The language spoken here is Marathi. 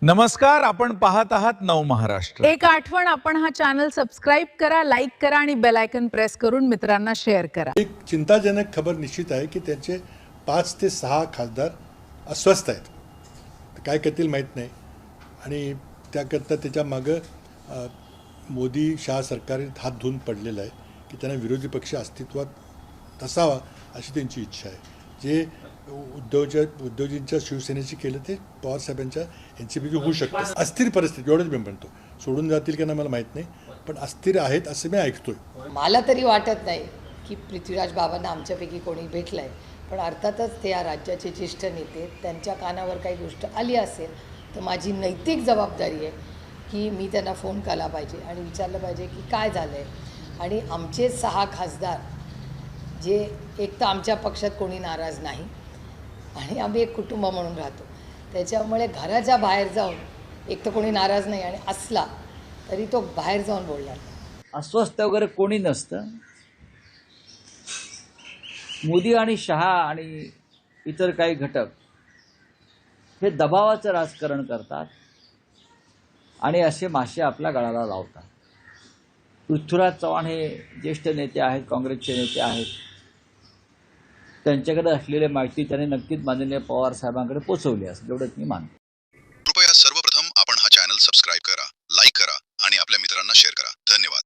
नमस्कार, आपण पाहत आहात नव महाराष्ट्र। एक आठवण, आपण हा चॅनल सबस्क्राइब करा, लाईक करा आणि बेल आयकॉन प्रेस करून मित्रांना शेअर करा। एक चिंताजनक खबर निश्चित आहे की त्यांचे 5 ते 6 खासदार अस्वस्थ आहेत। काय करतील माहीत नाही आणि त्याकरता त्याच्या मागं मोदी शाह सरकार हात धुवून पडलेलं आहे की त्यांना विरोधी पक्ष अस्तित्वात असावा अशी त्यांची इच्छा आहे। जे उद्धवजींच्या शिवसेनेची केलं ते पवारसाहेबांच्या एनसीपीची होऊ शकतं। अस्थिर परिस्थिती एवढंच मी म्हणतो, सोडून जातील की नाही मला माहीत नाही, पण अस्थिर आहेत असं मी ऐकतोय। मला तरी वाटत नाही की पृथ्वीराज बाबांना आमच्यापैकी कोणी भेटलं आहे, पण अर्थातच ते या राज्याचे ज्येष्ठ नेते, त्यांच्या कानावर काही गोष्ट आली असेल तर माझी नैतिक जबाबदारी आहे की मी त्यांना फोन केला पाहिजे आणि विचारलं पाहिजे की काय झालं आहे। आणि आमचे 6 खासदार जे एक तर आमच्या पक्षात कोणी नाराज नाही आणि आम्ही एक कुटुंब म्हणून राहतो, त्याच्यामुळे घराच्या बाहेर जाऊन एक तर कोणी नाराज नाही आणि असला तरी तो बाहेर जाऊन बोलणार। अस्वस्थ वगैरे कोणी नसतं। मोदी आणि शहा आणि इतर काही घटक हे दबावाचं राजकारण करतात आणि असे मासे आपल्या गळाला लावतात। पृथ्वीराज चव्हाण हे ज्येष्ठ नेते आहेत, काँग्रेसचे नेते आहेत, त्यांच्याकडे असलेली माहिती त्यांनी नक्कीच माननीय पवार साहेबांकडे पोहोचवली असेल, एवढंच मी मानतो। कृपया सर्वप्रथम आपण हा चॅनल सबस्क्राइब करा, लाईक करा आणि आपल्या मित्रांना शेअर करा। धन्यवाद।